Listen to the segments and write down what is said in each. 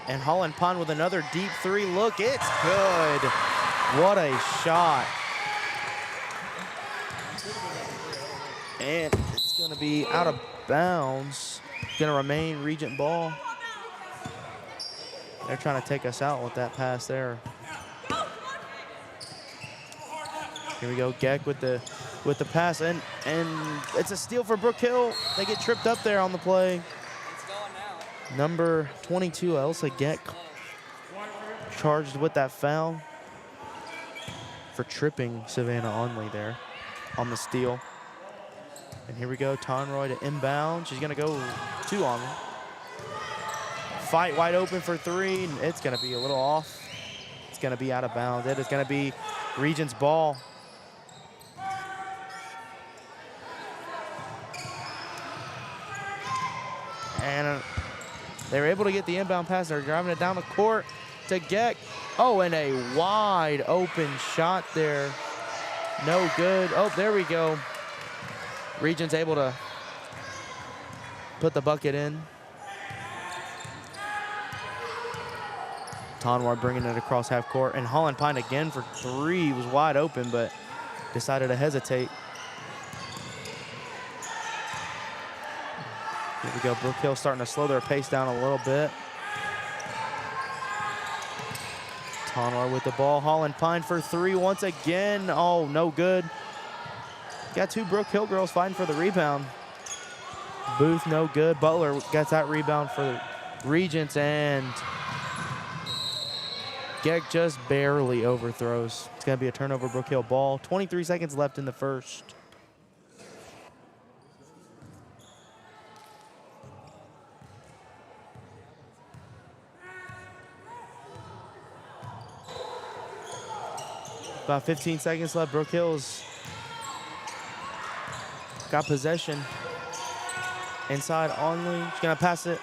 And Holland Pond with another deep three. Look, it's good. What a shot. And it's going to be out of bounds. Going to remain Regent ball. They're trying to take us out with that pass there. Here we go, Geck with the pass, and it's a steal for Brook Hill. They get tripped up there on the play. Number 22, Elsa Geck, charged with that foul for tripping Savannah Onley there on the steal. And here we go, Tonroy to inbound. She's gonna go to Onley. Fight wide open for three, and it's gonna be a little off. It's gonna be out of bounds. It is gonna be Regents ball. And they were able to get the inbound pass. They're driving it down the court to Geck. Oh, and a wide open shot there. No good. Oh, there we go. Regents able to put the bucket in. Tonwar bringing it across half court. And Holland Pine again for three. Was wide open, but decided to hesitate. Here we go, Brook Hill starting to slow their pace down a little bit. Tonwar with the ball. Holland Pine for three once again. Oh, no good. Got two Brook Hill girls fighting for the rebound. Booth, no good. Butler gets that rebound for Regents, and Geck just barely overthrows. It's going to be a turnover, Brook Hill ball. 23 seconds left in the first. About 15 seconds left. Brook Hill's got possession. Inside Onley. She's going to pass it.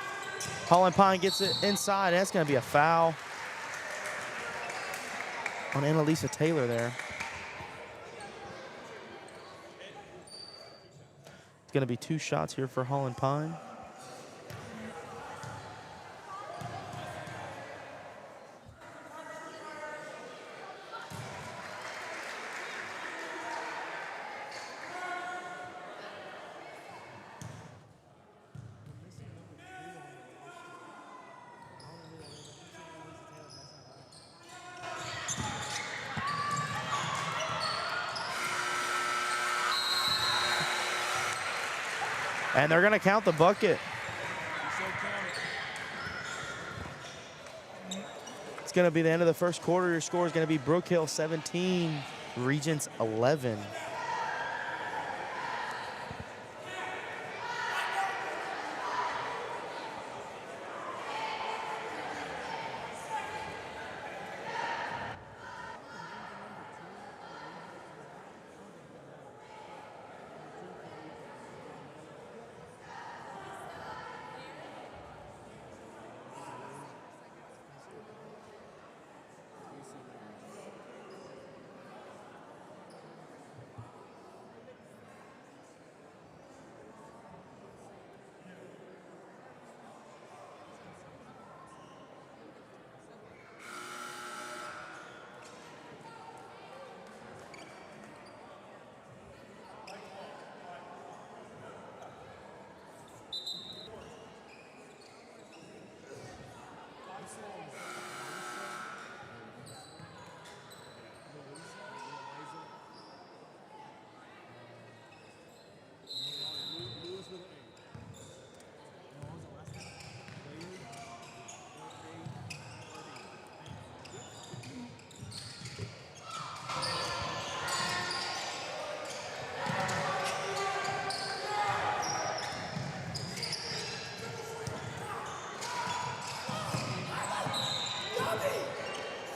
Holland Pine gets it inside. That's going to be a foul on Annalisa Taylor there. It's going to be two shots here for Holland Pine. And they're going to count the bucket. It's going to be the end of the first quarter. Your score is going to be Brook Hill 17, Regents 11.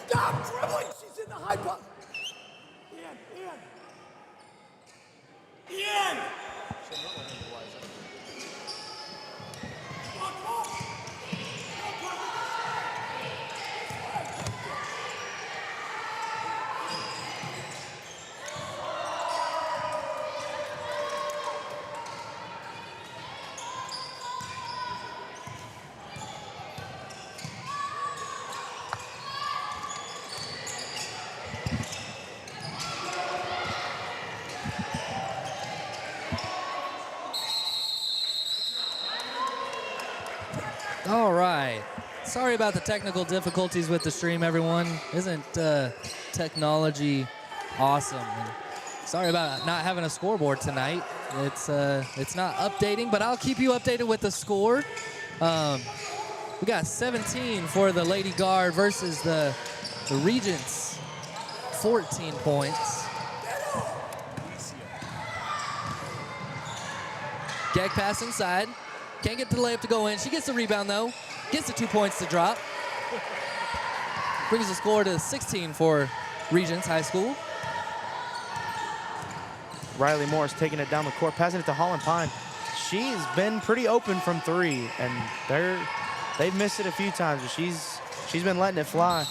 Stop dribbling! She's in the high post. Ian! All right. Sorry about the technical difficulties with the stream, everyone. Isn't technology awesome? And sorry about not having a scoreboard tonight. It's not updating, but I'll keep you updated with the score. We got 17 for the Lady Guard versus the Regents, 14 points. Gag pass inside. Can't get the layup to go in. She gets the rebound, though. Gets the 2 points to drop. Brings the score to 16 for Regents High School. Riley Morris taking it down the court, passing it to Holland Pine. She's been pretty open from three, and they've missed it a few times, but she's been letting it fly.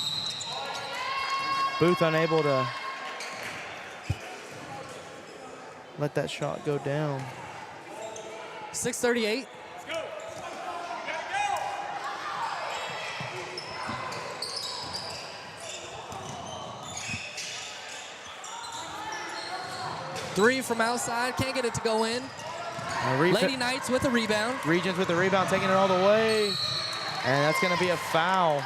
Booth unable to let that shot go down. 6:38. Three from outside, can't get it to go in. Lady Knights with a rebound. Regents with the rebound, taking it all the way. And that's gonna be a foul.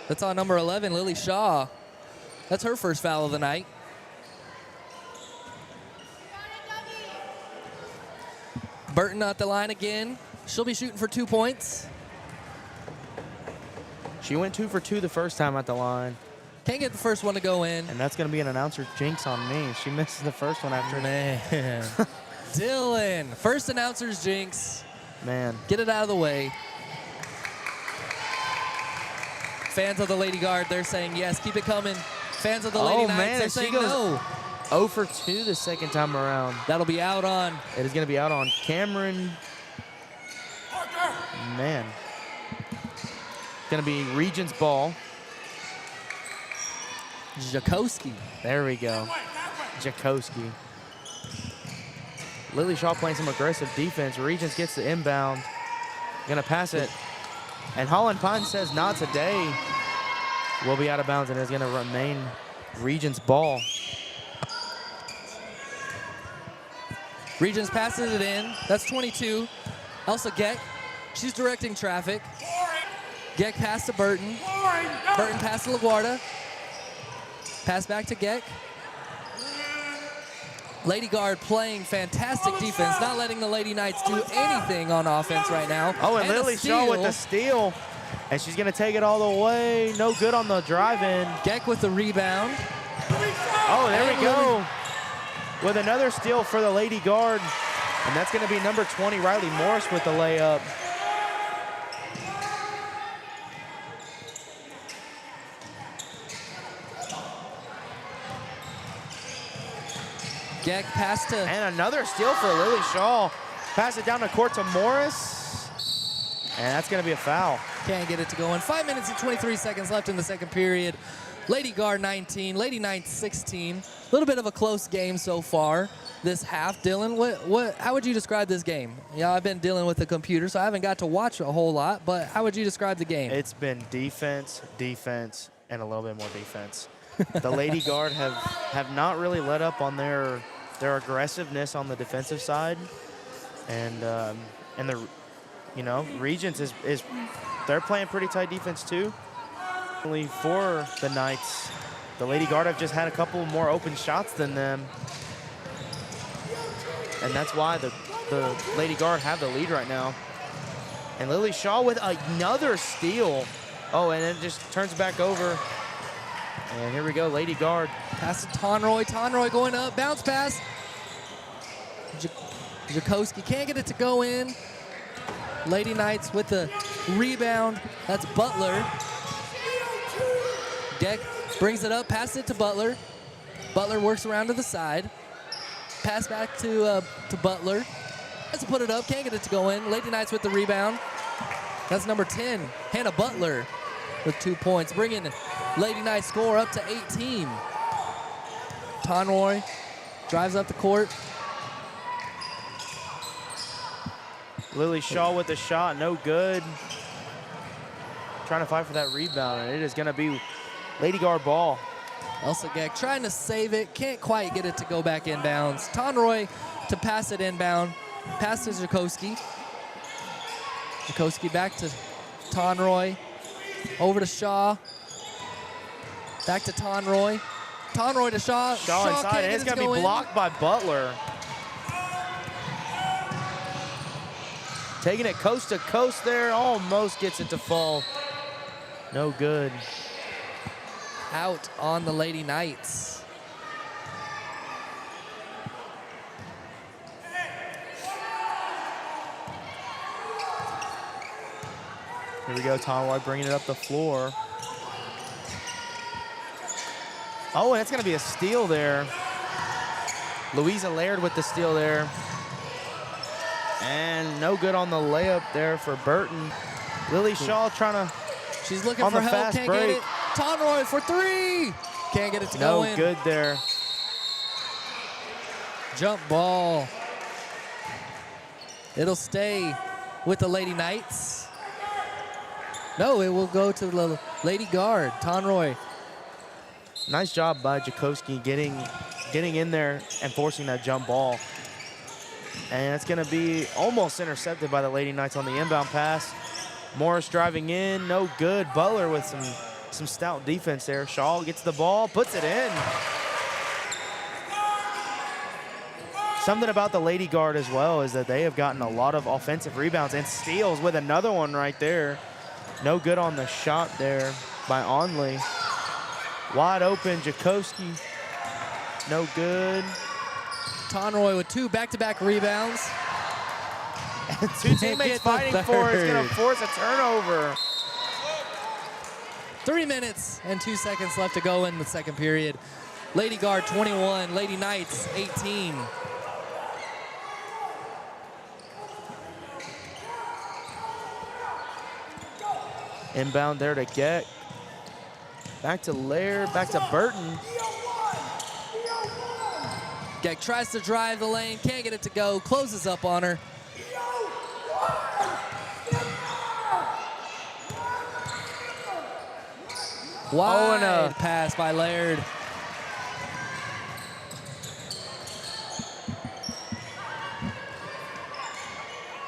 That's on number 11, Lily Shaw. That's her first foul of the night. Burton at the line again. She'll be shooting for 2 points. She went 2 for 2 the first time at the line. Can't get the first one to go in. And that's going to be an announcer's jinx on me. She misses the first one after. Man. Dylan, first announcer's jinx. Man. Get it out of the way. Fans of the Lady Guard, they're saying yes, keep it coming. Fans of the Lady Knights, they're saying no. 0 for 2 the second time around. That'll be out on. It is going to be out on Cameron. Man. Going to be Regents ball. Jakowski. There we go. Jakowski. Lily Shaw playing some aggressive defense. Regents gets the inbound. Going to pass it. And Holland Pine says not today. Will be out of bounds and is going to remain Regents ball. Regents passes it in. That's 22. Elsa Geck. She's directing traffic. Geck pass to Burton. Burton pass to LaGuardia. Pass back to Geck. Lady Guard playing fantastic defense, not letting the Lady Knights do anything on offense right now. Oh, and Lily Shaw with the steal. And she's going to take it all the way. No good on the drive-in. Geck with the rebound. Oh, there we go. With another steal for the Lady Guard. And that's going to be number 20, Riley Morris, with the layup. Geck pass to... And another steal for Lily Shaw. Pass it down the court to Morris. And that's going to be a foul. Can't get it to go in. 5 minutes and 23 seconds left in the second period. Lady Guard 19, Lady Knights 16. A little bit of a close game so far this half. Dylan, how would you describe this game? Yeah, I've been dealing with the computer, so I haven't got to watch a whole lot, but how would you describe the game? It's been defense, defense, and a little bit more defense. The Lady Guard have not really let up on their aggressiveness on the defensive side, and the Regents is they're playing pretty tight defense too. Only for the Knights, the Lady Guard have just had a couple more open shots than them, and that's why the Lady Guard have the lead right now. And Lily Shaw with another steal. Oh, and it just turns back over. And here we go, Lady Guard. Pass to Tonroy. Tonroy going up. Bounce pass. Jakowski can't get it to go in. Lady Knights with the rebound. That's Butler. Geck brings it up. Pass it to Butler. Butler works around to the side. Pass back to Butler. Has to put it up. Can't get it to go in. Lady Knights with the rebound. That's number 10, Hannah Butler, with 2 points, bringing Lady Knights score up to 18. Tonroy drives up the court. Lily Shaw with the shot, no good. Trying to fight for that rebound, and it is going to be Lady Guard ball. Elsa Geck trying to save it, can't quite get it to go back inbounds. Tonroy to pass it inbound. Pass to Jakoski. Jakoski back to Tonroy. Over to Shaw. Back to Tonroy. Tonroy to Shaw. Shaw inside, can't and it's get it going to be go in. blocked by Butler. Taking it coast to coast there, almost gets it to fall. No good. Out on the Lady Knights. Here we go, Tonroy bringing it up the floor. Oh, and it's going to be a steal there. Louisa Laird with the steal there. And no good on the layup there for Burton. Lily Shaw trying to, She's looking on for the help, fast can't break. get it. Tonroy for three. Can't get it to go no in. good there. Jump ball. It'll stay with the Lady Knights. No, it will go to the Lady Guard, Tonroy. Nice job by Jakoski getting in there and forcing that jump ball. And it's going to be almost intercepted by the Lady Knights on the inbound pass. Morris driving in, no good. Butler with some stout defense there. Shaw gets the ball, puts it in. Something about the Lady Guard as well is that they have gotten a lot of offensive rebounds and steals with another one right there. No good on the shot there by Onley. Wide open, Jakoski. No good. Tonroy with two back-to-back rebounds. And two teammates fighting for it. It's going to force a turnover. 3 minutes and 2 seconds left to go in the second period. Lady Guard 21, Lady Knights 18. Inbound there to Geck. Back to Laird, back to Burton. Geck tries to drive the lane, can't get it to go, closes up on her. Wide pass by Laird.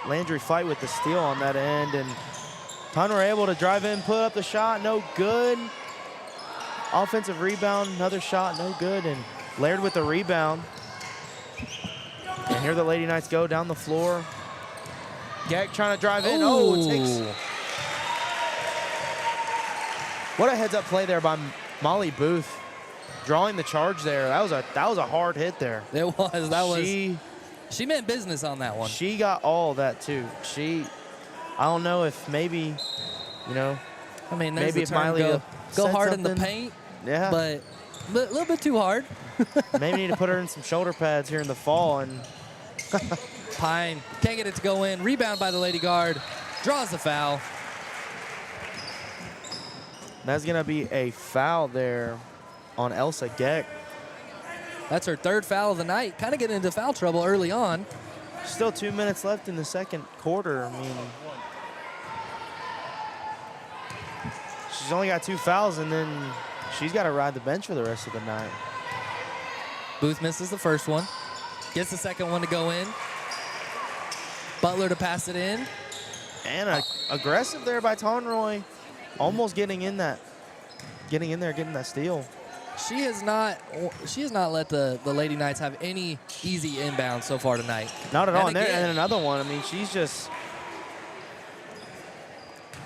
Landry fight with the steal on that end, and Tonroy able to drive in, put up the shot, no good. Offensive rebound, another shot, no good, and Laird with the rebound. And here the Lady Knights go down the floor. Geck trying to drive in. What a heads-up play there by Molly Booth, drawing the charge there. That was a hard hit there. It was. She meant business on that one. She got all that too. I don't know if maybe, I mean, maybe if Miley go hard in the something. paint, Yeah, but a little bit too hard. maybe need to put her in some shoulder pads here in the fall. And Pine can't get it to go in. Rebound by the Lady Guard. Draws the foul. that's gonna be a foul there on Elsa Geck. That's her third foul of the night. Kind of getting into foul trouble early on. Still 2 minutes left in the second quarter. I mean, she's only got 2 fouls, and then she's got to ride the bench for the rest of the night. Booth misses the first one. Gets the second one to go in. Butler to pass it in. And aggressive there by Tonroy, almost getting in there, getting that steal. She has not let the Lady Knights have any easy inbounds so far tonight. Not at all. And again, then another one. I mean,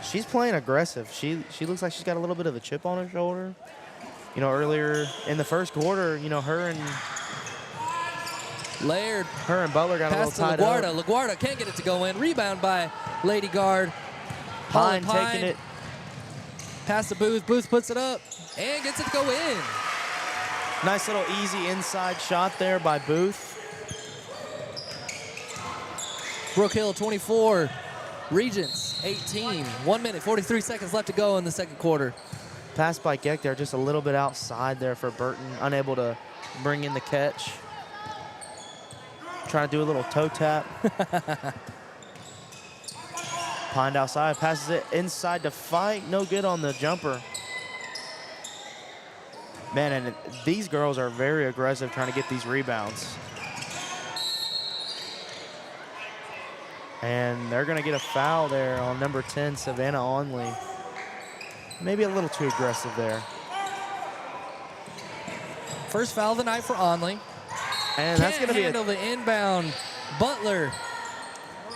she's playing aggressive. She looks like she's got a little bit of a chip on her shoulder. Earlier in the first quarter, her and Laird. Butler got a little Pass to tied LaGuardia. up. LaGuardia can't get it to go in. Rebound by Lady Guard. Pine taking it. Pass to Booth. Booth puts it up and gets it to go in. Nice little easy inside shot there by Booth. Brook Hill 24. Regents 18. 1 minute, 43 seconds left to go in the second quarter. Pass by Geck there, just a little bit outside there for Burton. Unable to bring in the catch. Trying to do a little toe tap. Pine outside, passes it inside to fight. No good on the jumper. Man, and these girls are very aggressive trying to get these rebounds. And they're going to get a foul there on number 10, Savannah Onley. Maybe a little too aggressive there. First foul of the night for Onley. And that's going to be handle the inbound. Butler,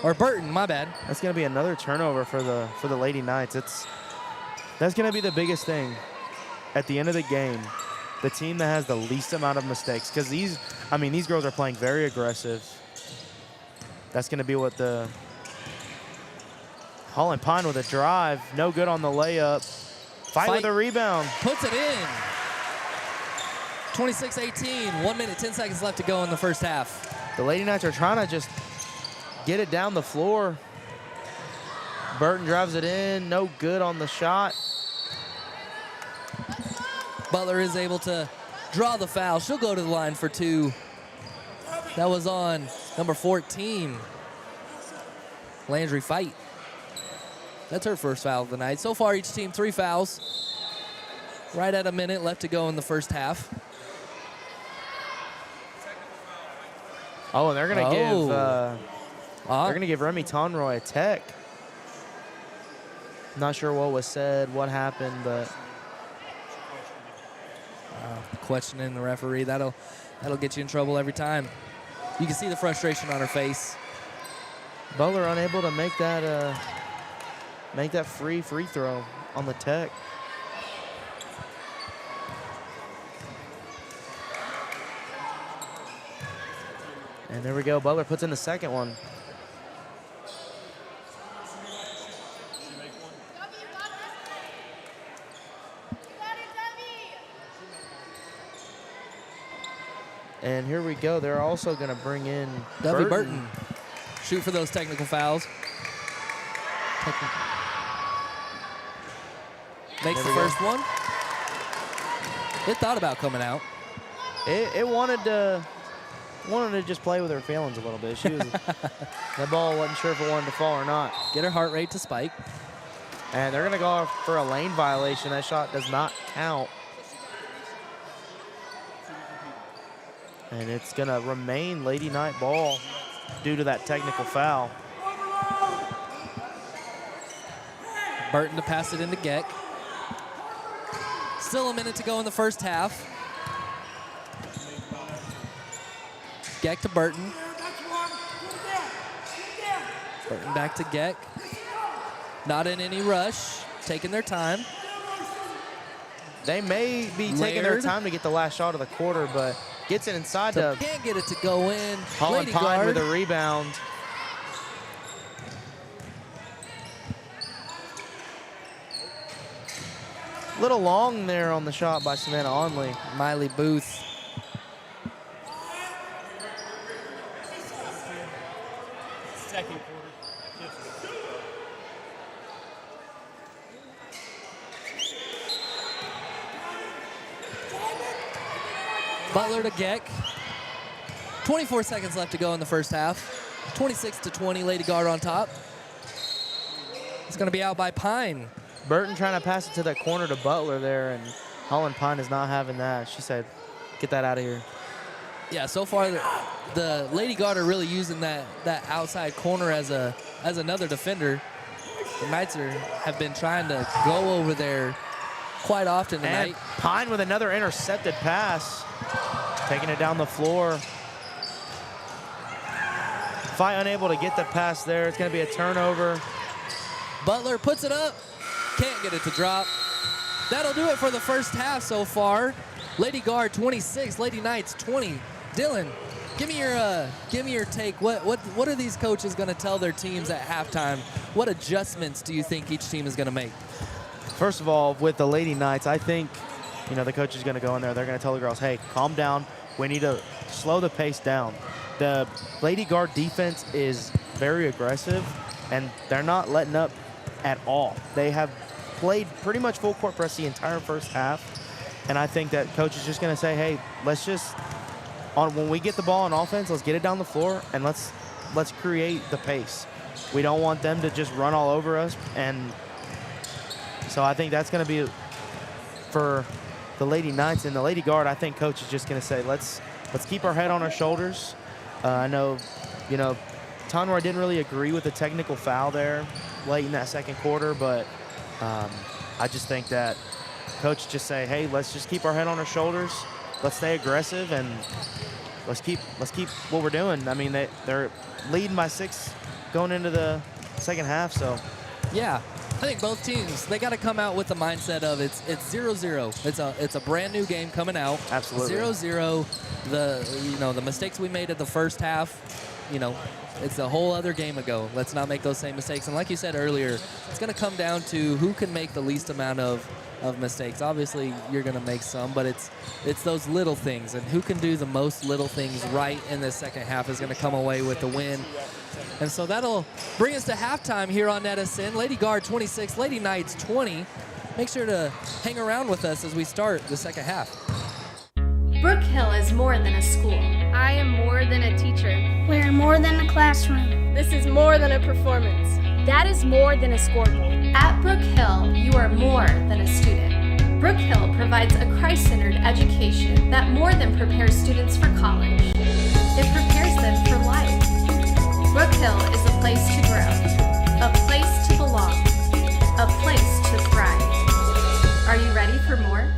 or Burton, my bad. That's going to be another turnover for the Lady Knights. That's going to be the biggest thing at the end of the game. The team that has the least amount of mistakes, because these girls are playing very aggressive. That's going to be what the Holland Pine with a drive, no good on the layup. Fight with a rebound. Puts it in. 26-18, 1 minute, 10 seconds left to go in the first half. The Lady Knights are trying to just get it down the floor. Burton drives it in, no good on the shot. Butler is able to draw the foul. She'll go to the line for 2. That was on number 14, Landry Fight. That's her first foul of the night. So far, each team 3 fouls. Right at a minute left to go in the first half. Oh, and they're gonna give Remy Tonroy a tech. Not sure what was said, what happened, but questioning the referee, that'll get you in trouble every time. You can see the frustration on her face. Butler unable to make that free throw on the tech. And there we go. Butler puts in the second one. And here we go. They're also going to bring in Burton. Shoot for those technical fouls. Makes the first one. It thought about coming out. It wanted to just play with her feelings a little bit. She was that ball wasn't sure if it wanted to fall or not. Get her heart rate to spike. And they're going to go for a lane violation. That shot does not count. And it's going to remain Lady Knight ball due to that technical foul. Burton to pass it into Geck. Still a minute to go in the first half. Geck to Burton. Burton back to Geck. Not in any rush, taking their time. They may be taking their time to get the last shot of the quarter, but gets it inside to can't get it to go in. Holland Pine with a rebound. Little long there on the shot by Savannah Onley. Miley Booth. Second quarter. Butler to Geck. 24 seconds left to go in the first half. 26-20, Lady Guard on top. It's going to be out by Pine. Burton trying to pass it to that corner to Butler there, and Holland Pine is not having that. She said, get that out of here. Yeah, so far the Lady Guard are really using that outside corner as another defender. The Knights have been trying to go over there quite often tonight. And Pine with another intercepted pass, taking it down the floor. Fight unable to get the pass there. It's going to be a turnover. Butler puts it up, can't get it to drop. That'll do it for the first half so far. Lady Guard 26, Lady Knights 20. Dylan, give me your take. What are these coaches going to tell their teams at halftime? What adjustments do you think each team is going to make? First of all, with the Lady Knights, I think, the coach is going to go in there. They're going to tell the girls, hey, calm down. We need to slow the pace down. The Lady Guard defense is very aggressive, and they're not letting up at all. They have played pretty much full court press the entire first half, and I think that coach is just going to say, hey, let's just, when we get the ball on offense, let's get it down the floor, and let's create the pace. We don't want them to just run all over us, and so I think that's going to be for the Lady Knights. And the Lady Guard, I think coach is just going to say, let's keep our head on our shoulders. I know, ton where I didn't really agree with the technical foul there late in that second quarter, but I just think that coach just say, hey, let's just keep our head on our shoulders. Let's stay aggressive and let's keep what we're doing. I mean, they're leading by 6 going into the second half, so. Yeah, I think both teams, they got to come out with the mindset of it's 0-0. It's a brand new game coming out. Absolutely. 0-0. The mistakes we made at the first half, it's a whole other game ago. Let's not make those same mistakes. And like you said earlier, it's going to come down to who can make the least amount of mistakes. Obviously, you're going to make some, but it's those little things, and who can do the most little things right in the second half is going to come away with the win. And so that'll bring us to halftime here on NETSN. Lady Guard 26, Lady Knights 20. Make sure to hang around with us as we start the second half. Brook Hill is more than a school. I am more than a teacher. We're more than a classroom. This is more than a performance. That is more than a scoreboard. At Brook Hill, you are more than a student. Brook Hill provides a Christ-centered education that more than prepares students for college. It prepares them for life. Brook Hill is a place to grow, a place to belong, a place to thrive. Are you ready for more?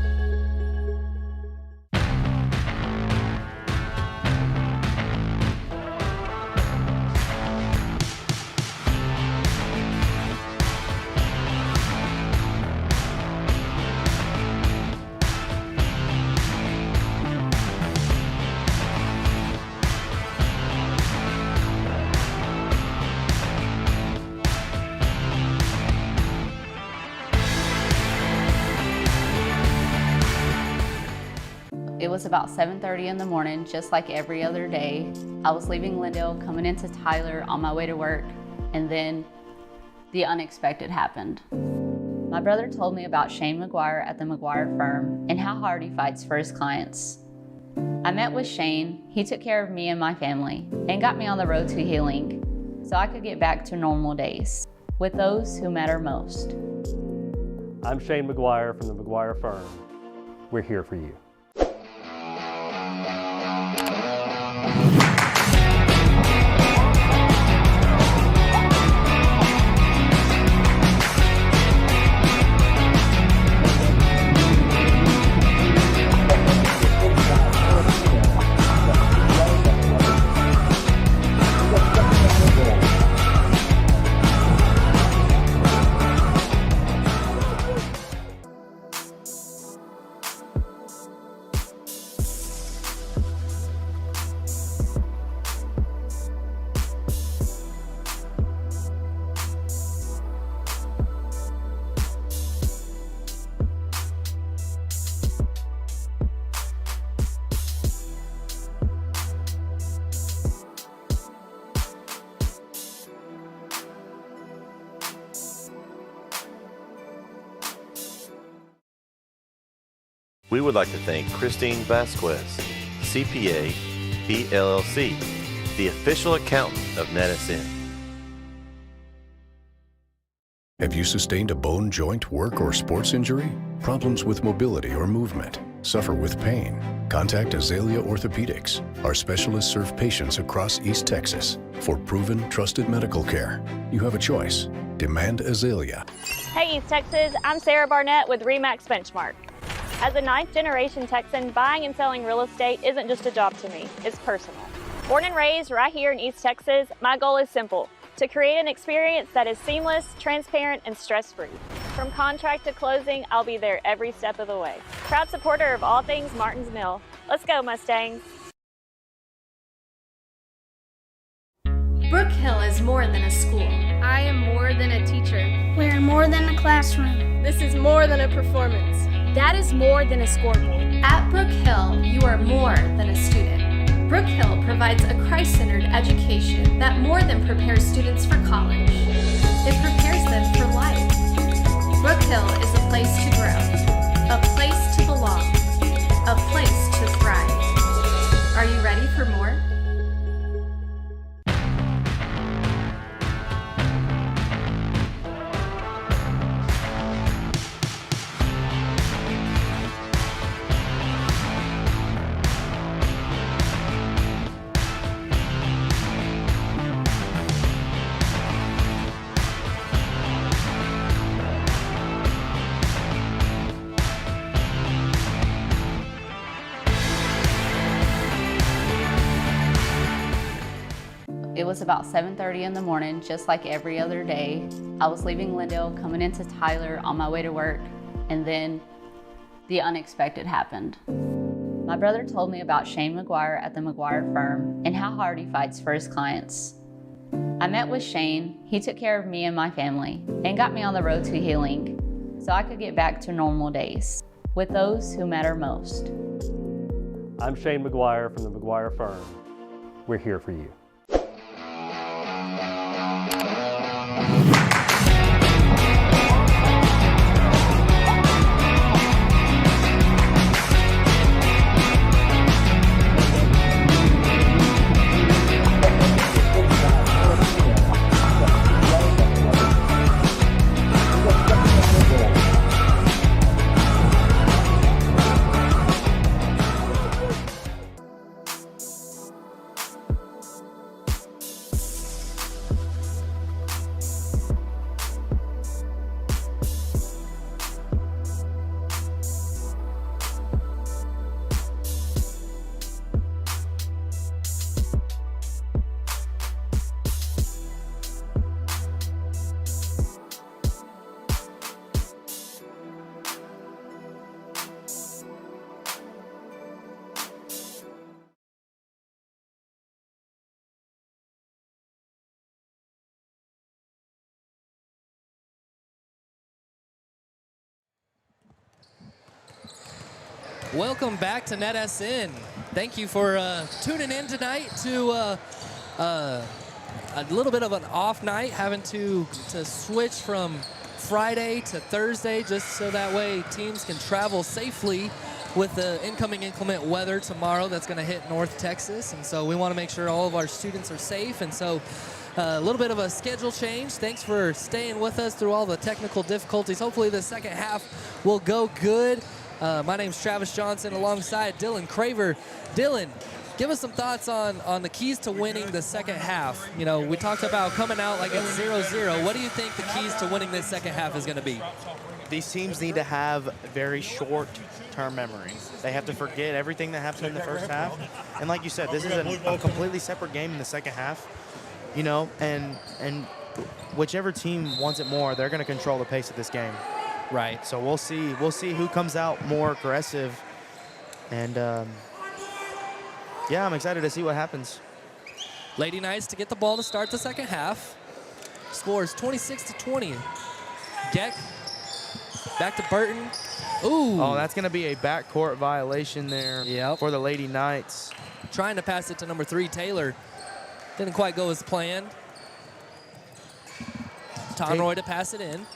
It was about 7:30 in the morning, just like every other day. I was leaving Glendale, coming into Tyler on my way to work, and then the unexpected happened. My brother told me about Shane McGuire at the McGuire firm and how hard he fights for his clients. I met with Shane. He took care of me and my family and got me on the road to healing so I could get back to normal days with those who matter most. I'm Shane McGuire from the McGuire firm. We're here for you. We would like to thank Christine Vasquez, CPA, PLLC, the official accountant of NETSN. Have you sustained a bone, joint, work, or sports injury? Problems with mobility or movement? Suffer with pain? Contact Azalea Orthopedics. Our specialists serve patients across East Texas for proven, trusted medical care. You have a choice. Demand Azalea. Hey East Texas, I'm Sarah Barnett with RE/MAX Benchmark. As a 9th generation Texan, buying and selling real estate isn't just a job to me, it's personal. Born and raised right here in East Texas, my goal is simple: to create an experience that is seamless, transparent, and stress-free. From contract to closing, I'll be there every step of the way. Proud supporter of all things Martins Mill. Let's go, Mustangs. Brook Hill is more than a school. I am more than a teacher. We're more than a classroom. This is more than a performance. That is more than a scoreboard. At Brook Hill, you are more than a student. Brook Hill provides a Christ-centered education that more than prepares students for college. It prepares them for life. Brook Hill is a place to grow, a place to belong, a place to thrive. Are you ready for more? was about 7:30 in the morning, just like every other day. I was leaving Lindale, coming into Tyler on my way to work, and then the unexpected happened. My brother told me about Shane McGuire at the McGuire firm and how hard he fights for his clients. I met with Shane, he took care of me and my family, and got me on the road to healing so I could get back to normal days with those who matter most. I'm Shane McGuire from the McGuire firm. We're here for you. Welcome back to NETSN. Thank you for tuning in tonight to a little bit of an off night, having to switch from Friday to Thursday just so that way teams can travel safely with the incoming inclement weather tomorrow that's going to hit North Texas. And so we want to make sure all of our students are safe. And so a little bit of a schedule change. Thanks for staying with us through all the technical difficulties. Hopefully the second half will go good. My name's Travis Johnson alongside Dylan Craver. Dylan, give us some thoughts on the keys to winning the second half. You know, we talked about coming out like it's 0-0. What do you think the keys to winning this second half is going to be? These teams need to have very short-term memory. They have to forget everything that happened in the first half. And like you said, this is a completely separate game in the second half. You know, and whichever team wants it more, they're going to control the pace of this game. Right. So we'll see who comes out more aggressive. And yeah, I'm excited to see what happens. Lady Knights to get the ball to start the second half. Scores 26-20. Geck back to Burton. Ooh. Oh, that's going to be a backcourt violation there for the Lady Knights. Trying to pass it to number 3, Taylor. Didn't quite go as planned. Conroy to pass it in.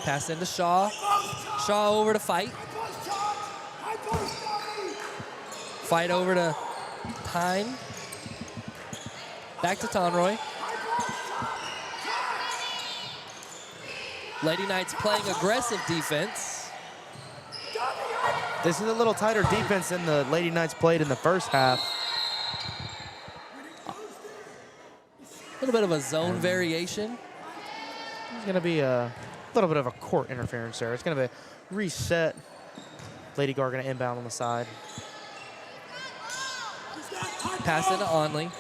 Pass into Shaw. Shaw over to Fight. Fight over to Pine. Back to Conroy. Lady Knights playing aggressive defense. This is a little tighter defense than the Lady Knights played in the first half. A little bit of a zone variation. There's going to be a little bit of a court interference there. It's going to be reset. Lady Gar going to inbound on the side. Pass into Onley.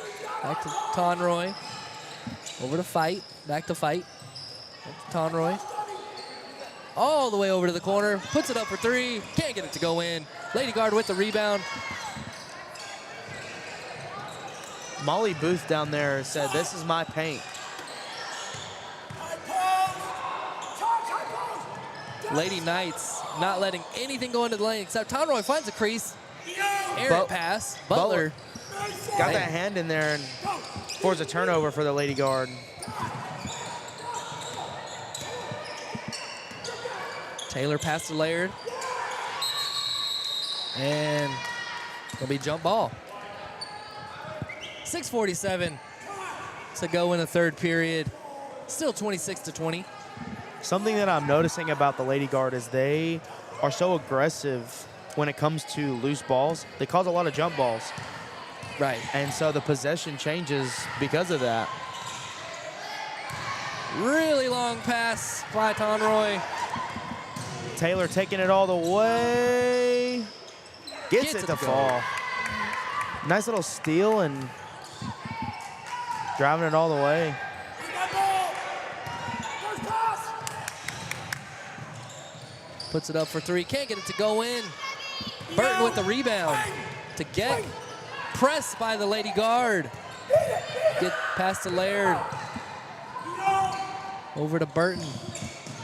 Back to Conroy. Over to Fight. Back to Fight. Back to Conroy. All the way over to the corner. Puts it up for 3. Can't get it to go in. Lady Guard with the rebound. Molly Booth down there said, "This is my paint." Lady Knights not letting anything go into the lane except Conroy finds a crease. Errant pass. Butler. Got that hand in there and forced a turnover for the Lady Guard. Taylor pass to Laird. And it'll be jump ball. 6:47 to go in the third period. Still 26-20. Something that I'm noticing about the Lady Guard is they are so aggressive when it comes to loose balls. They cause a lot of jump balls. Right. And so the possession changes because of that. Really long pass by Conroy. Taylor taking it all the way. Gets it to fall. Nice little steal and driving it all the way. Puts it up for three. Can't get it to go in. Burton with the rebound to Geck. Pressed by the Lady Guard. Get past to Laird. Over to Burton.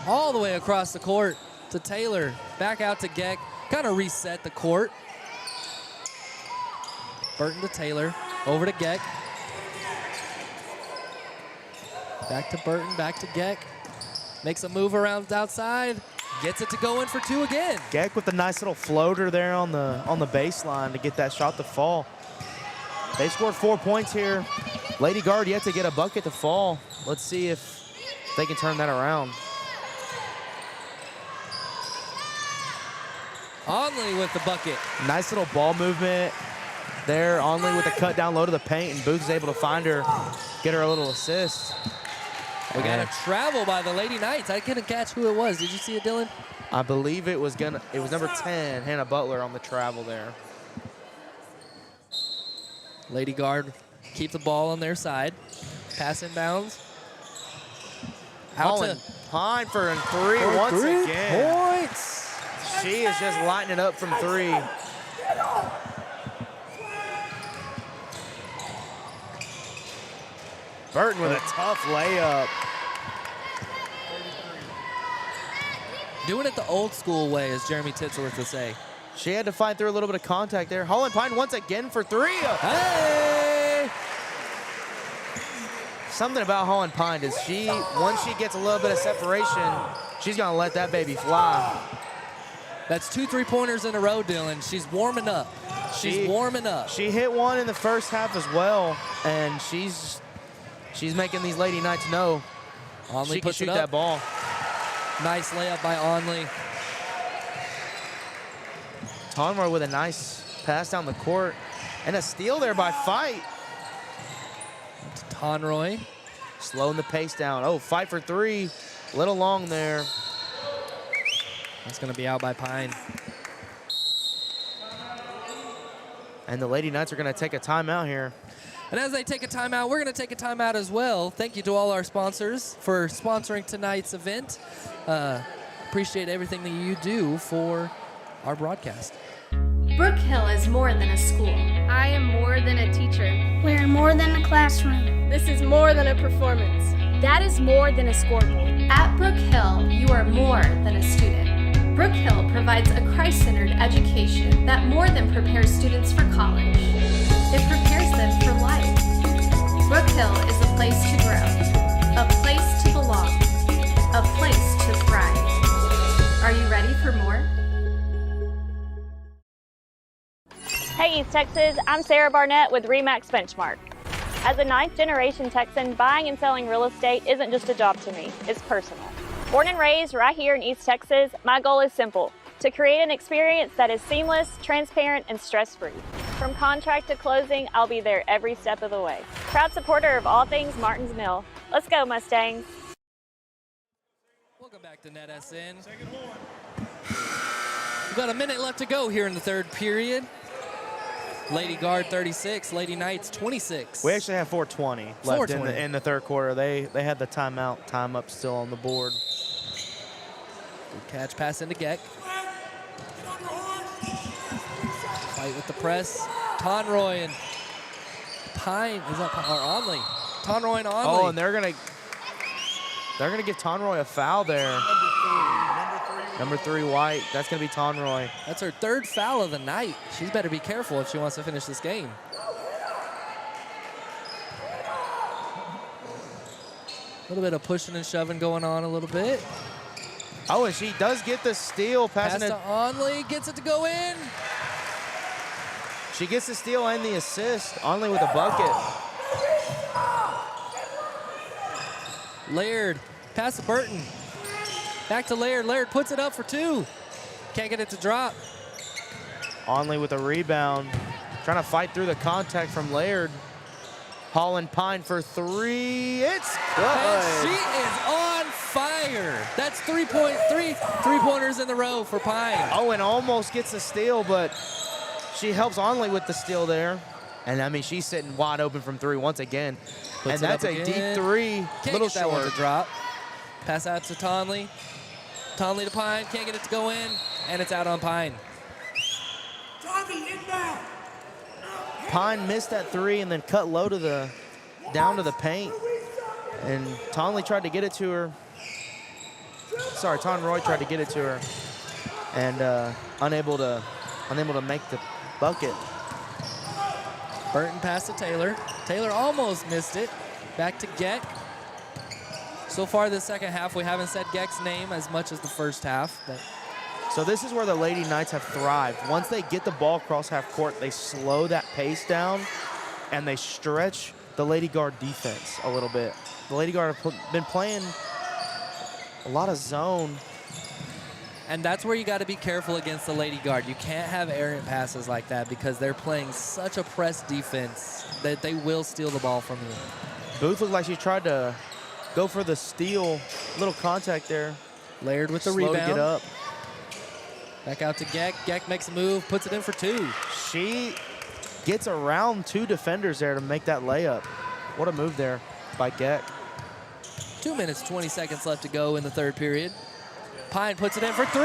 All the way across the court to Taylor. Back out to Geck. Kind of reset the court. Burton to Taylor. Over to Geck. Back to Burton. Back to Geck. Makes a move around outside. Gets it to go in for two again. Geck with a nice little floater there on the baseline to get that shot to fall. They scored 4 points here. Lady Guard yet to get a bucket to fall. Let's see if they can turn that around. Onley with the bucket. Nice little ball movement there. Onley with a cut down low to the paint, and Booth is able to find her, get her a little assist. We got a travel by the Lady Knights. I couldn't catch who it was. Did you see it, Dylan? I believe it was number 10, Hannah Butler, on the travel there. Lady Guard keep the ball on their side. Pass inbounds. Holland Pine for a three once again. Points. She is just lighting it up from three. Burton with a tough layup. Doing it the old school way, as Jeremy Titsworth would say. She had to fight through a little bit of contact there. Holland Pine once again for three. Hey! Something about Holland Pine is once she gets a little bit of separation, she's gonna let that baby fly. That's 2 3-pointers in a row, Dylan. She's warming up. She's warming up. She hit one in the first half as well, and she's making these Lady Knights know Onley she can shoot that ball. Nice layup by Onley. Tonroy with a nice pass down the court, and a steal there by Fight. Tonroy. Slowing the pace down. Oh, Fight for three. A little long there. That's going to be out by Pine. And the Lady Knights are going to take a timeout here. And as they take a timeout, we're going to take a timeout as well. Thank you to all our sponsors for sponsoring tonight's event. Appreciate everything that you do for our broadcast. Brook Hill is more than a school. I am more than a teacher. We're more than a classroom. This is more than a performance. That is more than a scoreboard. At Brook Hill, you are more than a student. Brook Hill provides a Christ-centered education that more than prepares students for college. It prepares them for life. Brook Hill is a place to grow, a place to belong, a place to thrive. Are you ready for more? Hey East Texas, I'm Sarah Barnett with RE/MAX Benchmark. As a 9th-generation Texan, buying and selling real estate isn't just a job to me, it's personal. Born and raised right here in East Texas, my goal is simple: to create an experience that is seamless, transparent, and stress-free. From contract to closing, I'll be there every step of the way. Proud supporter of all things Martins Mill. Let's go, Mustangs. Welcome back to NETSN. We've got a minute left to go here in the third period. Lady Guard 36, Lady Knights 26. We actually have 4:20 left in the third quarter. They had the timeout time up still on the board. Good catch, pass into Geck. Fight with the press. Tonroy and Pine, is that Pine or Onley? Tonroy and Onley. Oh, and they're gonna give Tonroy a foul there. Number three, White. That's gonna be Tonroy. That's her third foul of the night. She's better be careful if she wants to finish this game. A little bit of pushing and shoving going on a little bit. Oh, and she does get the steal. Pass to Onley, gets it to go in. She gets the steal and the assist. Onley with a bucket. Laird, pass to Burton. Back to Laird. Laird puts it up for two. Can't get it to drop. Onley with a rebound. Trying to fight through the contact from Laird. Holland Pine for three. It's good. And she is on fire. That's three-pointers in the row for Pine. Oh, and almost gets a steal, but she helps Onley with the steal there. And, I mean, she's sitting wide open from 3 once again. Puts and it that's up a again. deep 3, Can't little get that one short. to drop. Pass out to Tonley. Tonley to Pine, can't get it to go in, and it's out on Pine. Pine missed that 3 and then cut low to the, down to the paint. And Tonley tried to get it to her. Sorry, Roy tried to get it to her. And unable to make the bucket. Burton pass to Taylor. Taylor almost missed it. Back to Geck. So far this second half, we haven't said Geck's name as much as the first half. But So this is where the Lady Knights have thrived. Once they get the ball across half court, they slow that pace down and they stretch the Lady Guard defense a little bit. The Lady Guard have been playing a lot of zone. And that's where you got to be careful against the Lady Guard. You can't have errant passes like that because they're playing such a press defense that they will steal the ball from you. Booth looked like she tried to go for the steal. Little contact there. Layered with the Slow rebound. to get up. Back out to Geck. Geck makes a move, puts it in for 2. She gets around 2 defenders there to make that layup. What a move there by Geck. 2 minutes, 20 seconds left to go in the third period. Pine puts it in for 3.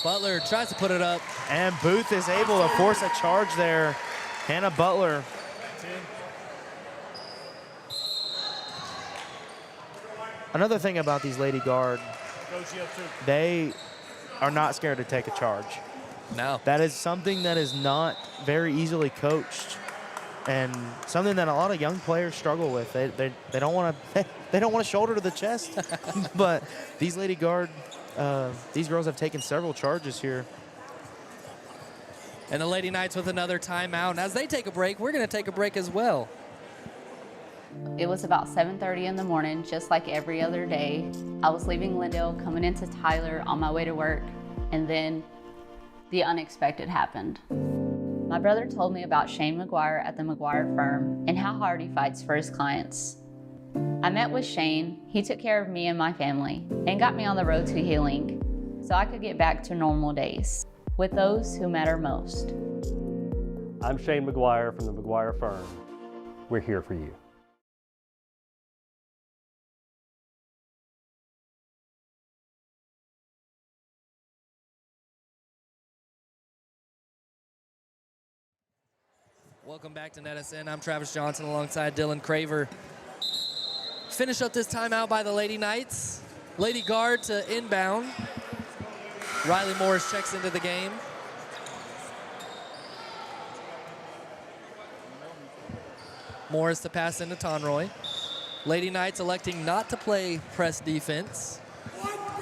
Butler tries to put it up. And Booth is able to force a charge there. Hannah Butler. Another thing about these Lady Guard, they are not scared to take a charge. No. That is something that is not very easily coached, and something that a lot of young players struggle with. They don't want to they don't want to shoulder to the chest, but these Lady Guard, these girls have taken several charges here. And the Lady Knights with another timeout. And as they take a break, we're going to take a break as well. It was about 7:30 in the morning, just like every other day. I was leaving Lindale, coming into Tyler on my way to work, and then the unexpected happened. My brother told me about Shane McGuire at the McGuire firm and how hard he fights for his clients. I met with Shane. He took care of me and my family and got me on the road to healing so I could get back to normal days with those who matter most. I'm Shane McGuire from the McGuire firm. We're here for you. Welcome back to NETSN. I'm Travis Johnson alongside Dylan Craver. Finish up this timeout by the Lady Knights. Lady Guard to inbound. Riley Morris checks into the game. Morris to pass into Tonroy. Lady Knights electing not to play press defense.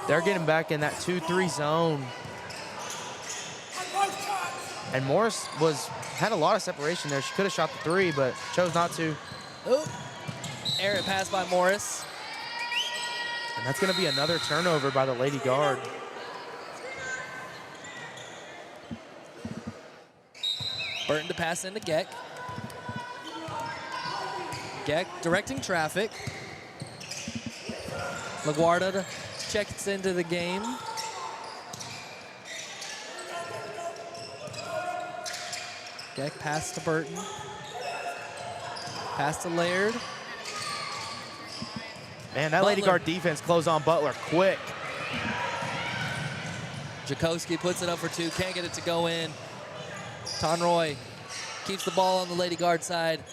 They're getting back in that 2-3 zone. And Morris had a lot of separation there. She could have shot the 3, but chose not to. Oh, errant pass by Morris. And that's going to be another turnover by the Lady Guard. Burton to pass into Geck. Geck directing traffic. LaGuardia checks into the game. Geck pass to Burton. Pass to Laird. Man, that Lady Guard defense closed on Butler quick. Jakowski puts it up for 2, can't get it to go in. Tonroy keeps the ball on the Lady Guard side.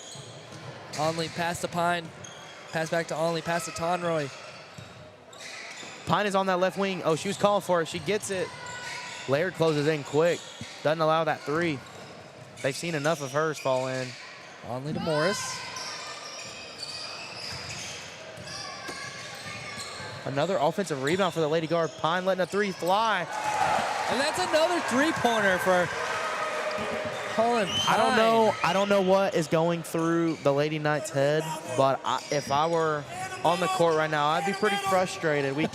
Onley pass to Pine. Pass back to Onley, pass to Tonroy. Pine is on that left wing. Oh, she was calling for it. She gets it. Laird closes in quick. Doesn't allow that 3. They've seen enough of hers fall in. Onley to Morris. Another offensive rebound for the Lady Guard. Pine letting a 3 fly. And that's another 3-pointer for Holland Pine. I don't know what is going through the Lady Knights' head, but if I were on the court right now, I'd be pretty frustrated. We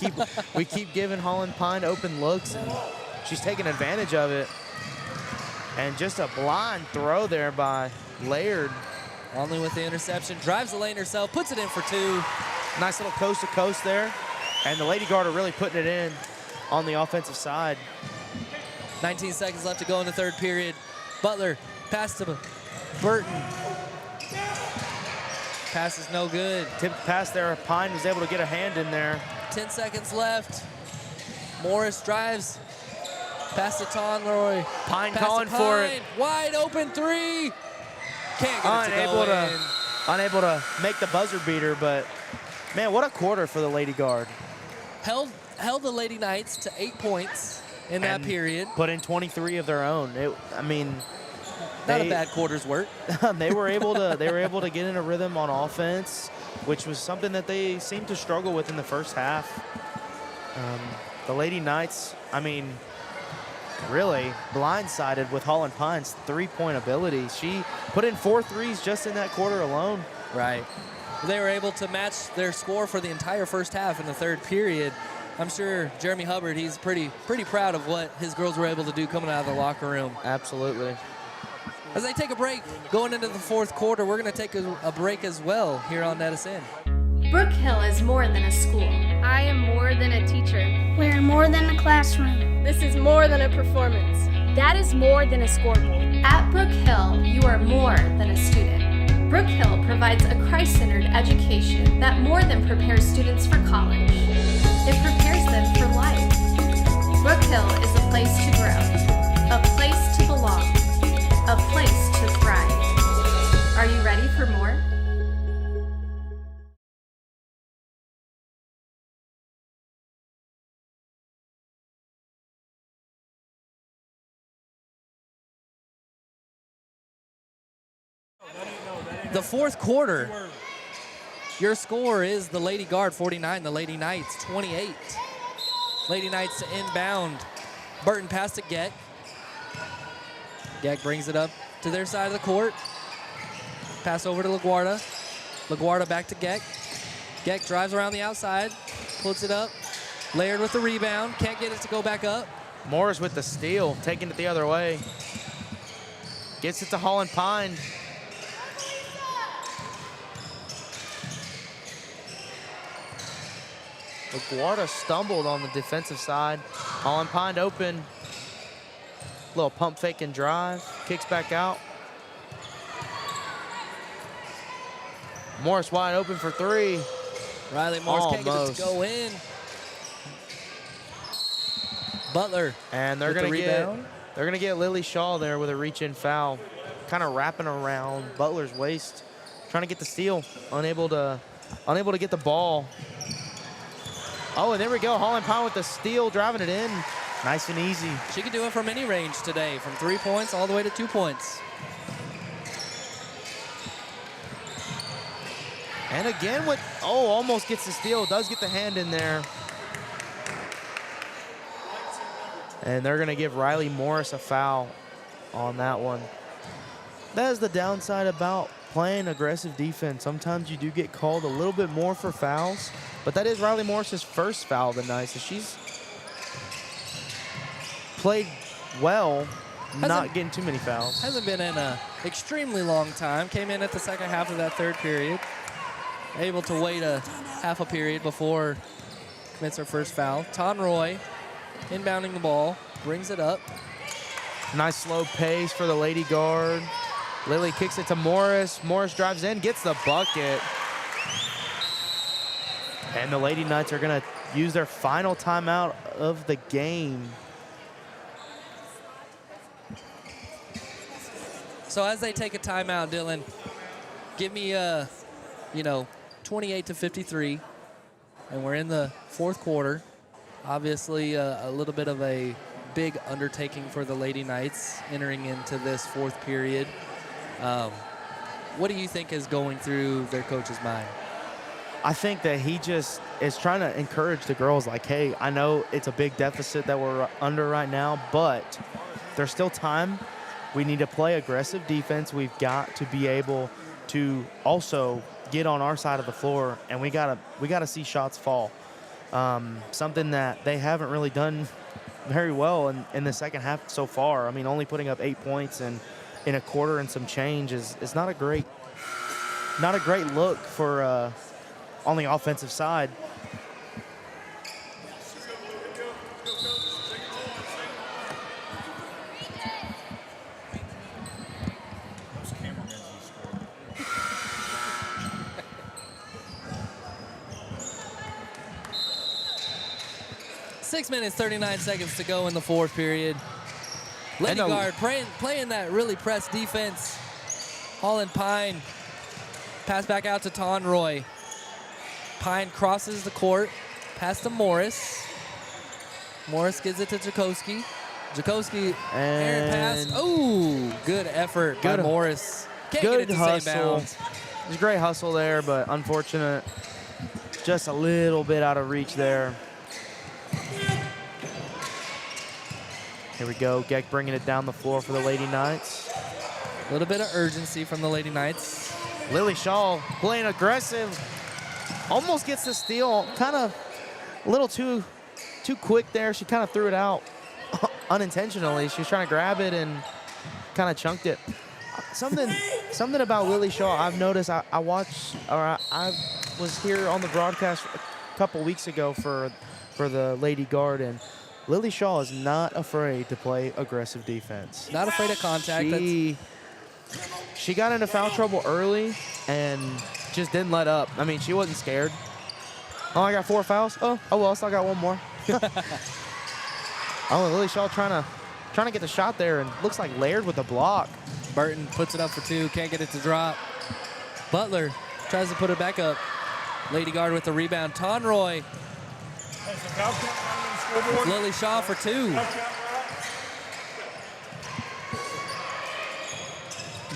keep giving Holland Pine open looks, and she's taking advantage of it. And just a blind throw there by Laird. Only with the interception. Drives the lane herself, puts it in for 2. Nice little coast to coast there. And the Lady Guard are really putting it in on the offensive side. 19 seconds left to go in the third period. Butler, pass to Burton. Pass is no good. Tipped pass there. Pine was able to get a hand in there. 10 seconds left. Morris drives. Pass to Tonroy. Pine Pass calling to for Pine. it. Wide open 3. Can't get it to go in. Unable to make the buzzer beater, but man, what a quarter for the Lady Guard. Held the Lady Knights to 8 points in that period. Put in 23 of their own. Not a bad quarter's work. they were able to get in a rhythm on offense, which was something that they seemed to struggle with in the first half. The Lady Knights, really blindsided with Holland Pine's three-point ability. She put in 4 threes just in that quarter alone. Right. They were able to match their score for the entire first half in the third period. I'm sure Jeremy Hubbard, he's pretty proud of what his girls were able to do coming out of the locker room. Absolutely. As they take a break, going into the fourth quarter, we're going to take a break as well here on NETSN. Brook Hill is more than a school. I am more than a teacher. We're more than a classroom. This is more than a performance. That is more than a scoreboard. At Brook Hill, you are more than a student. Brook Hill provides a Christ-centered education that more than prepares students for college. It prepares them for life. Brook Hill is a place to grow, a place to belong, a place to thrive. Are you ready for more? The fourth quarter, your score is the Lady Guard 49, the Lady Knights 28. Lady Knights to inbound. Burton pass to Geck. Geck brings it up to their side of the court. Pass over to LaGuardia. LaGuardia back to Geck. Geck drives around the outside, puts it up. Laird with the rebound, can't get it to go back up. Morris with the steal, taking it the other way. Gets it to Holland Pine. LaGuardia stumbled on the defensive side. Holland Pine open. Little pump fake and drive. Kicks back out. Morris wide open for 3. Riley Morris can't get it to go in. Butler. And they're gonna get Lily Shaw there with a reach-in foul. Kind of wrapping around Butler's waist. Trying to get the steal. Unable to get the ball. Oh, and there we go. Holland Pine with the steal, driving it in. Nice and easy. She can do it from any range today, from 3 points all the way to 2 points. And again with, almost gets the steal. Does get the hand in there. And they're going to give Riley Morris a foul on that one. That is the downside about playing aggressive defense. Sometimes you do get called a little bit more for fouls, but that is Riley Morris's first foul of the night, so she's played well, not getting too many fouls. Hasn't been in an extremely long time. Came in at the second half of that third period. Able to wait a half a period before commits her first foul. Tonroy inbounding the ball, brings it up. Nice slow pace for the Lady Guard. Lily kicks it to Morris. Morris drives in, gets the bucket. And the Lady Knights are going to use their final timeout of the game. So as they take a timeout, Dylan, give me 28 to 53, and we're in the fourth quarter. Obviously, a little bit of a big undertaking for the Lady Knights entering into this fourth period. What do you think is going through their coach's mind? I think that he just is trying to encourage the girls like, hey, I know it's a big deficit that we're under right now, but there's still time. We need to play aggressive defense. We've got to be able to also get on our side of the floor, and we gotta see shots fall. Something that they haven't really done very well in the second half so far. I mean, only putting up 8 points in a quarter and some change is not a great look for on the offensive side. Six minutes, 39 seconds to go in the fourth period. Lady Guard playing that really press defense. Holland Pine. Pass back out to Tonroy. Pine crosses the court. Pass to Morris. Morris gives it to Jakoski. Jakoski, errant pass. Oh, good effort by Morris. Can't get it to save bounds. There's a great hustle there, but unfortunate. Just a little bit out of reach there. Here we go. Geck bringing it down the floor for the Lady Knights. A little bit of urgency from the Lady Knights. Lily Shaw playing aggressive. Almost gets the steal. Kind of a little too quick there. She kind of threw it out unintentionally. She was trying to grab it and kind of chunked it. Something about Lily Shaw I've noticed. I watched, or I was here on the broadcast a couple weeks ago for the Lady Guard, and Lily Shaw is not afraid to play aggressive defense. Not afraid of contact. She got into foul trouble early and just didn't let up. I mean, she wasn't scared. Oh, I got 4 fouls. Oh well, I still got 1 more. Oh, Lily Shaw trying to get the shot there, and looks like Laird with the block. Burton puts it up for 2, can't get it to drop. Butler tries to put it back up. Lady Guard with the rebound. Tonroy. Lily Shaw for 2.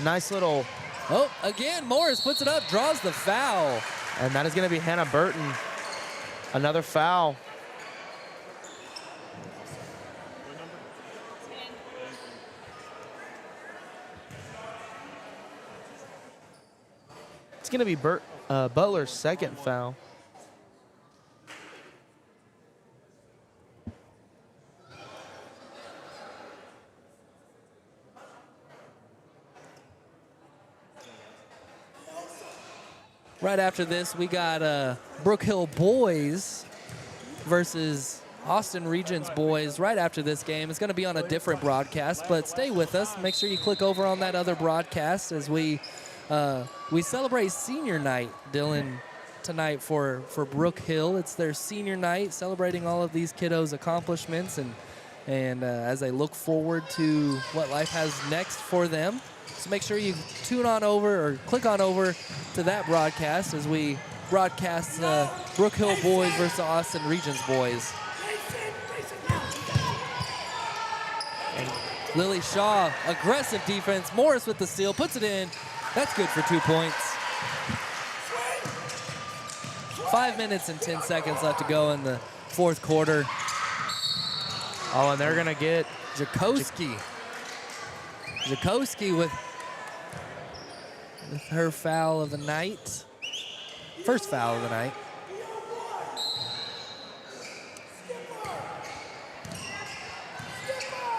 Nice little. Oh, again, Morris puts it up, draws the foul. And that is going to be Hannah Burton. Another foul. It's going to be Butler's second foul. Right after this, we got Brook Hill boys versus Austin Regents boys. Right after this game, it's going to be on a different broadcast, but stay with us. Make sure you click over on that other broadcast as we celebrate senior night, Dylan, tonight for Brook Hill. It's their senior night, celebrating all of these kiddos' accomplishments and as they look forward to what life has next for them. So make sure you tune on over or click on over to that broadcast as we broadcast Brook Hill boys versus Austin Regents boys. And Lily Shaw, aggressive defense. Morris with the steal, puts it in. That's good for 2 points. 5 minutes and 10 seconds left to go in the fourth quarter. Oh, and they're going to get Jakoski. Jakoski with her foul of the night. First foul of the night.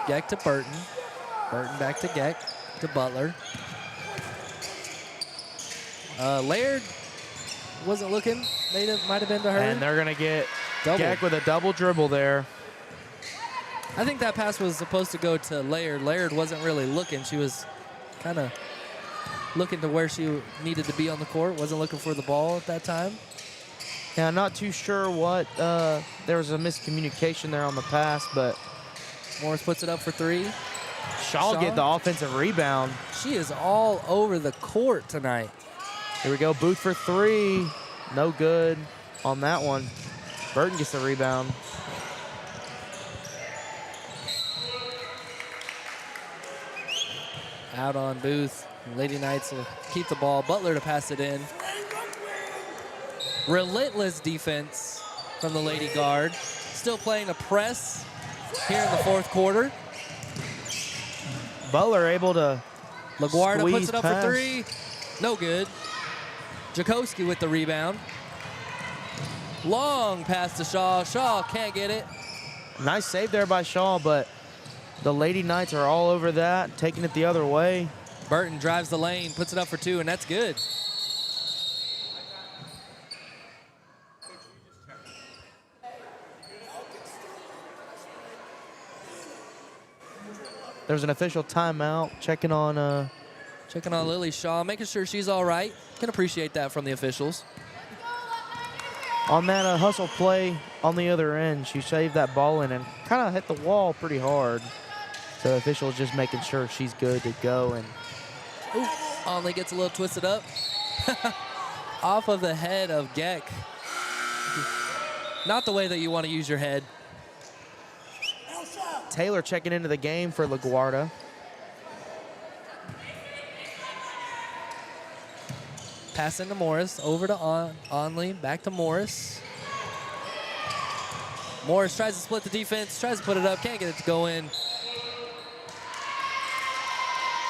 Geck to Burton. Burton back to Geck. To Butler. Laird wasn't looking. Might have been to her. And they're going to get Geck with a double dribble there. I think that pass was supposed to go to Laird. Laird wasn't really looking. She was kind of looking to where she needed to be on the court. Wasn't looking for the ball at that time. Yeah, I'm not too sure what. There was a miscommunication there on the pass, but Morris puts it up for 3. Shaw get the offensive rebound. She is all over the court tonight. Here we go, Booth for 3. No good on that one. Burton gets the rebound. Out on Booth. Lady Knights will keep the ball. Butler to pass it in. Relentless defense from the Lady Guard. Still playing a press here in the fourth quarter. Butler able to LaGuardia puts it up for 3. No good. Jakoski with the rebound. Long pass to Shaw. Shaw can't get it. Nice save there by Shaw, but the Lady Knights are all over that, taking it the other way. Burton drives the lane, puts it up for 2, and that's good. There's an official timeout, checking on Lily Shaw, making sure she's all right. Can appreciate that from the officials. on that hustle play on the other end. She shaved that ball in and kind of hit the wall pretty hard. So the official's just making sure she's good to go. And ooh, Onley gets a little twisted up. Off of the head of Geck. Not the way that you want to use your head. Taylor checking into the game for LaGuardia. Pass into Morris, over to Onley, back to Morris. Morris tries to split the defense, tries to put it up, can't get it to go in.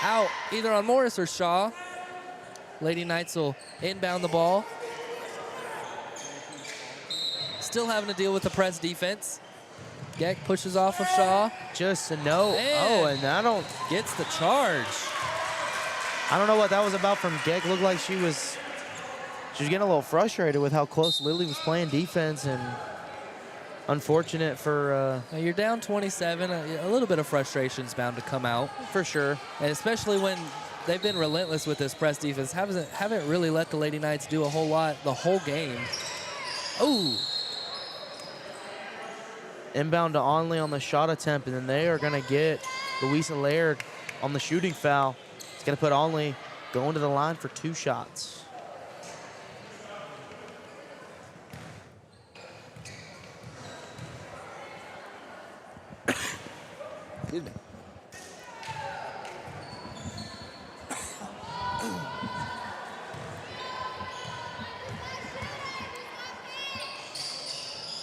Out, either on Morris or Shaw. Lady Knights will inbound the ball. Still having to deal with the press defense. Geck pushes off of Shaw. Just a no. And I don't. Gets the charge. I don't know what that was about from Geck. Looked like she was getting a little frustrated with how close Lily was playing defense, and unfortunate for. Now you're down 27. A little bit of frustration is bound to come out. For sure. And especially when they've been relentless with this press defense. Haven't really let the Lady Knights do a whole lot the whole game. Ooh. Inbound to Onley on the shot attempt, and then they are going to get Louisa Laird on the shooting foul. It's going to put Onley going to the line for 2 shots. Excuse me.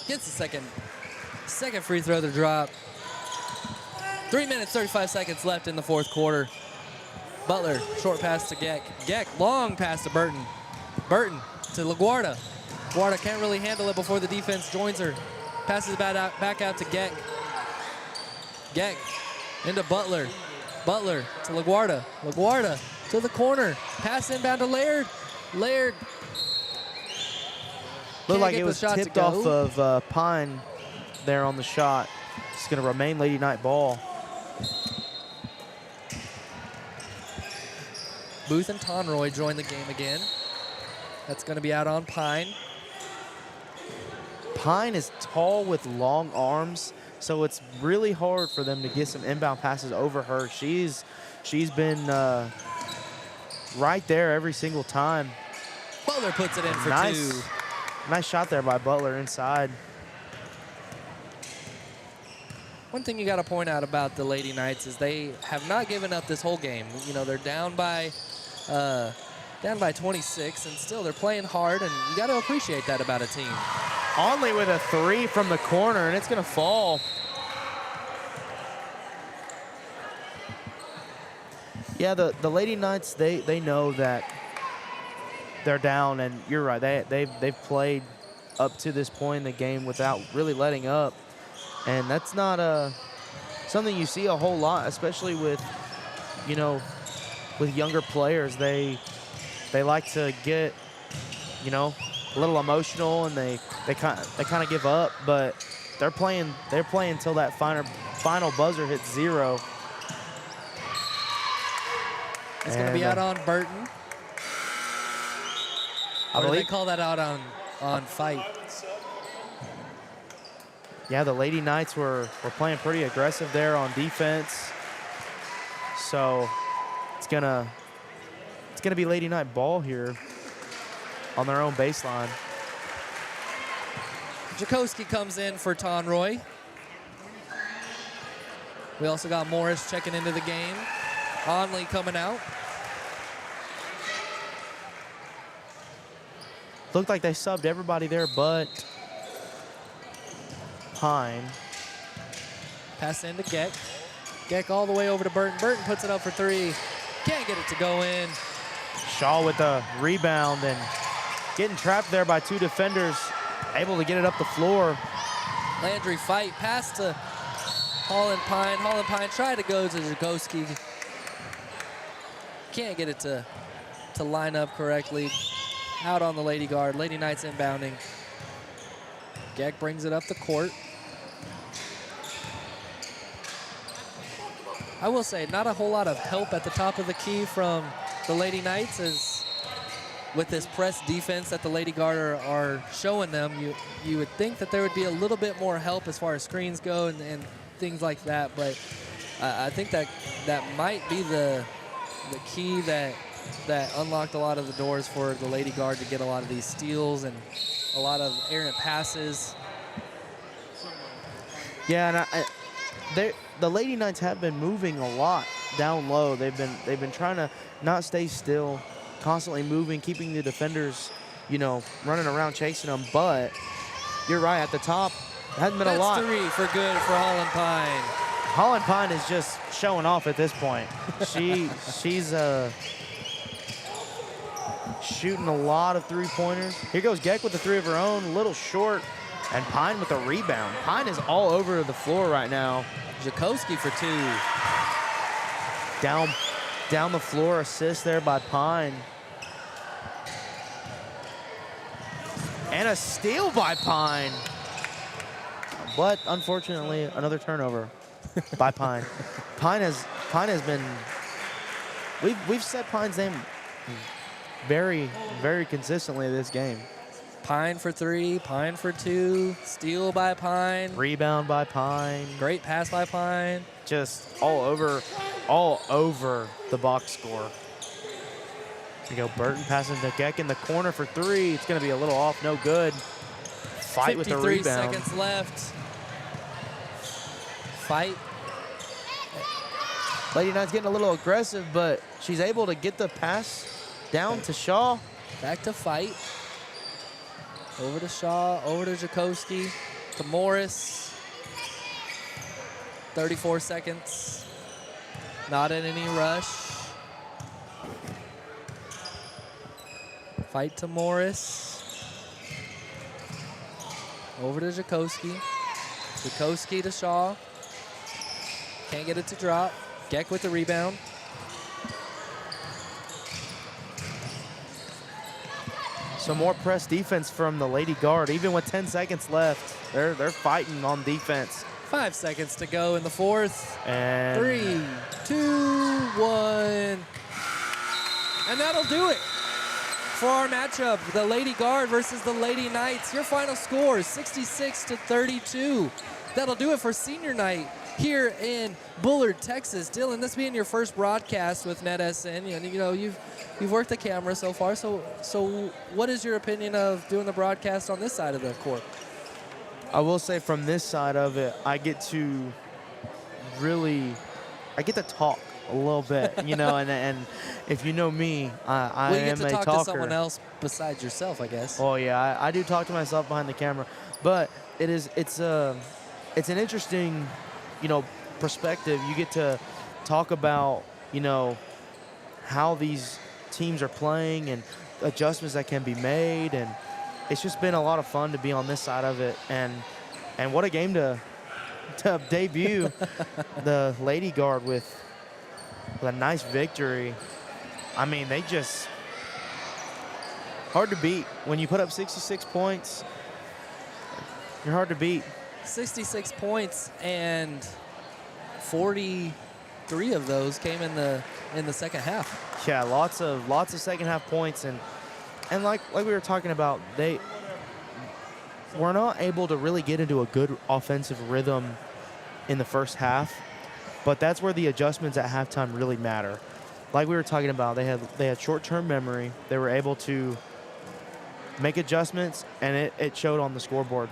Gets the second free throw to drop. 3 minutes, 35 seconds left in the 4th quarter. Butler, short pass to Geck. Geck, long pass to Burton. Burton to LaGuardia. LaGuardia can't really handle it before the defense joins her. Passes back out to Geck. Geck into Butler. Butler to LaGuardia. LaGuardia to the corner. Pass inbound to Laird. Laird. Looked like it was tipped off of Pine there on the shot. It's going to remain Lady Knight ball. Booth and Tonroy join the game again. That's going to be out on Pine. Pine is tall with long arms, so it's really hard for them to get some inbound passes over her. She's been right there every single time. Butler puts it in for 2. Nice shot there by Butler inside. One thing you got to point out about the Lady Knights is they have not given up this whole game. You know, they're down by 26, and still they're playing hard, and you got to appreciate that about a team. Onley with a 3 from the corner, and it's going to fall. Yeah, the Lady Knights, they know that they're down, and you're right. They've played up to this point in the game without really letting up, and that's not something you see a whole lot, especially with younger players. They like to get a little emotional, and they kind of give up, but they're playing until that final buzzer hits 0. It's going to be out on Burton. Or do they call that out on fight? Yeah, the Lady Knights were playing pretty aggressive there on defense. So it's gonna be Lady Knight ball here on their own baseline. Jacoski comes in for Tonroy. We also got Morris checking into the game. Onley coming out. Looked like they subbed everybody there but Pine. Pass into Geck. Geck all the way over to Burton. Burton puts it up for 3. Can't get it to go in. Shaw with the rebound and getting trapped there by 2 defenders. Able to get it up the floor. Landry fight, pass to Holland Pine. Holland Pine tried to go to Jakoski. Can't get it to line up correctly. Out on the Lady Guard. Lady Knights inbounding. Geck brings it up the court. I will say, not a whole lot of help at the top of the key from the Lady Knights, as with this press defense that the Lady Guard are showing them, you would think that there would be a little bit more help as far as screens go and things like that, but I think that might be the key that unlocked a lot of the doors for the Lady Guard to get a lot of these steals and a lot of errant passes. Yeah, and the Lady Knights have been moving a lot down low. They've been trying to not stay still, constantly moving, keeping the defenders, running around chasing them. But you're right, at the top, it hasn't been a lot. That's 3 for good for Holland Pine. Holland Pine is just showing off at this point. She's shooting a lot of three-pointers. Here goes Geck with the 3 of her own, a little short, and Pine with a rebound. Pine is all over the floor right now. Jakoski for 2. Down the floor assist there by Pine. And a steal by Pine. But unfortunately, another turnover by Pine. Pine has been, we've said Pine's name very, very consistently this game. Pine for 3, Pine for 2, steal by Pine. Rebound by Pine. Great pass by Pine. Just all over the box score. Here we go, Burton passing to Geck in the corner for 3. It's gonna be a little off, no good. Fight with the rebound. 53 seconds left. Fight. Lady Knight's getting a little aggressive, but she's able to get the pass down to Shaw. Back to Fight. Over to Shaw, over to Jakoski, to Morris. 34 seconds. Not in any rush. Fight to Morris. Over to Jakoski. Jakoski to Shaw. Can't get it to drop. Geck with the rebound. Some more press defense from the Lady Guard. Even with 10 seconds left, they're fighting on defense. 5 seconds to go in the fourth. And 3, 2, 1. And that'll do it for our matchup. The Lady Guard versus the Lady Knights. Your final score is 66-32. That'll do it for senior night here in Bullard, Texas. Dylan, this being your first broadcast with NETSN, you've worked the camera so far. So what is your opinion of doing the broadcast on this side of the court? I will say from this side of it, I get to talk a little bit, and if you know me, I am a talker. You get to talk to someone else besides yourself, I guess. Oh yeah, I do talk to myself behind the camera, but it's an interesting, perspective. You get to talk about, how these teams are playing and adjustments that can be made, and it's just been a lot of fun to be on this side of it, and what a game to debut the Lady Guard with a nice victory. I mean, they just hard to beat. When you put up 66 points, you're hard to beat. 66 points, and 43 of those came in the second half. Yeah, lots of second half points, and like we were talking about, they were not able to really get into a good offensive rhythm in the first half, but that's where the adjustments at halftime really matter. Like we were talking about, they had short-term memory. They were able to make adjustments, and it showed on the scoreboard.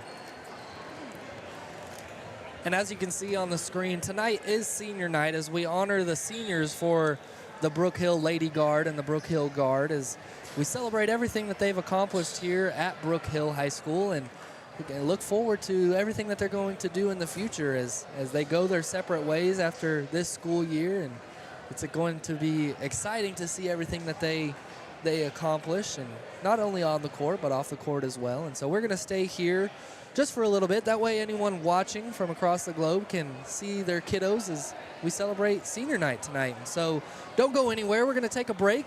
And as you can see on the screen, tonight is senior night as we honor the seniors for the Brook Hill Lady Guard and the Brook Hill Guard, as we celebrate everything that they've accomplished here at Brook Hill High School, and we look forward to everything that they're going to do in the future as they go their separate ways after this school year. And it's going to be exciting to see everything that they they accomplish, and not only on the court, but off the court as well. And so we're going to stay here just for a little bit. That way anyone watching from across the globe can see their kiddos as we celebrate senior night tonight. And so don't go anywhere. We're going to take a break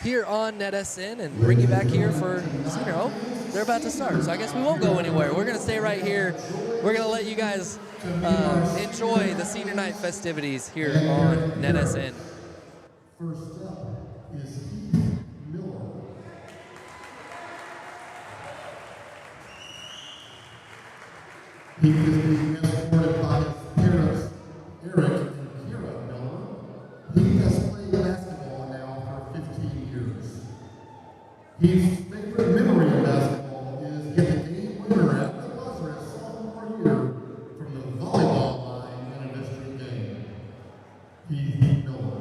here on NETSN and bring you back here for senior. Oh, they're about to start, so I guess we won't go anywhere. We're going to stay right here. We're going to let you guys enjoy the senior night festivities here on NETSN. First up is Heath Miller. Heath is being escorted by his parents, Eric and Kira Miller. Heath has played basketball now for 15 years. Heath's favorite memory of basketball is getting the game winner at the buzzer his sophomore year from the volleyball line in a district game. Heath Miller.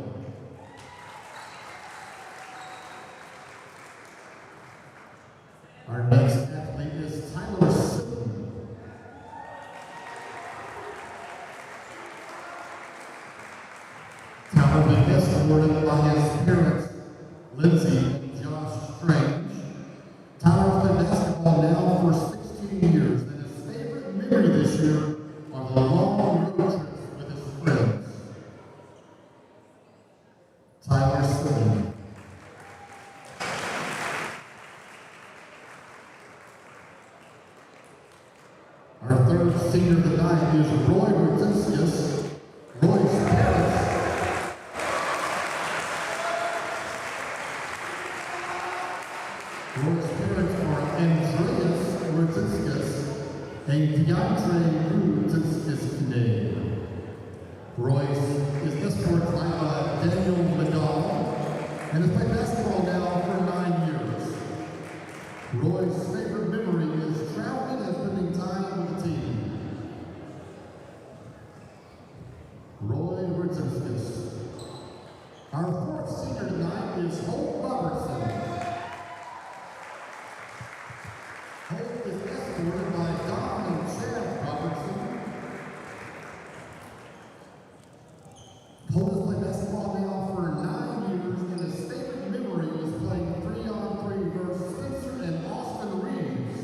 Our next athlete is Tyler Sutton. Tyler will be escorted by his parents, Lindsay and Josh Strange. Tyler's played basketball now for 16 years, and his favorite memory this year are the long road trips with his friends. Tyler Sutton. Our third senior tonight is Roy Regents. Roy's parents. Roy's parents are Andreas Regents and Deandre Regents today. Roy is escorted by Daniel Madonna and has played basketball now for 9 years. Roy's favorite memory is traveling and spending time with the team. Roy Regents. Our fourth senior tonight is Holt Robertson. Holt is escorted by Don and Chad Robertson. Holt has played basketball now for 9 years, and his favorite memory was playing 3-on-3 versus Spencer and Austin Reeves.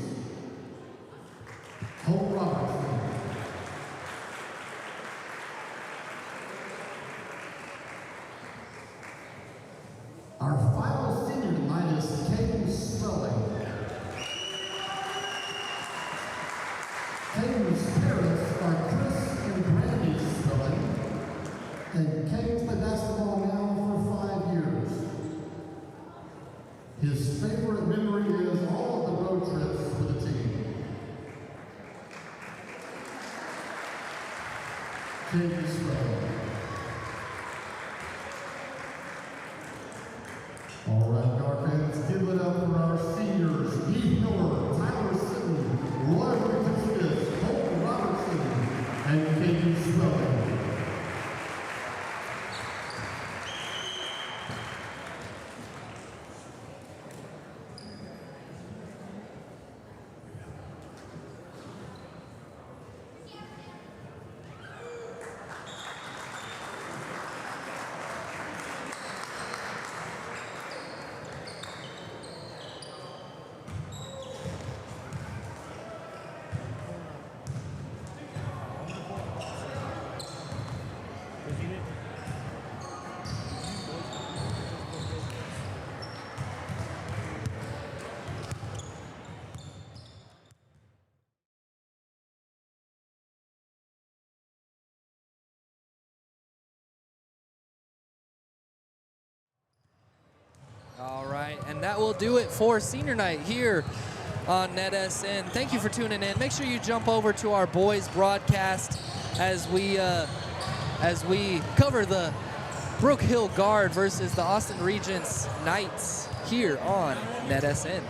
Holt Robertson. Our final senior tonight is Caden Spelling. Caden's parents are Chris and Brandy Spelling, and Caden's played basketball now for 5 years. His favorite memory is all of the road trips with the team. Caden Spelling. All right, our fans, give it up for our seniors, Heath Miller, Tyler Sutton, Roy Regents, Holt Robertson, and Caden Spelling. All right, and that will do it for senior night here on NETSN. Thank you for tuning in. Make sure you jump over to our boys broadcast as we cover the Brook Hill Guard versus the Austin Regents Knights here on NETSN.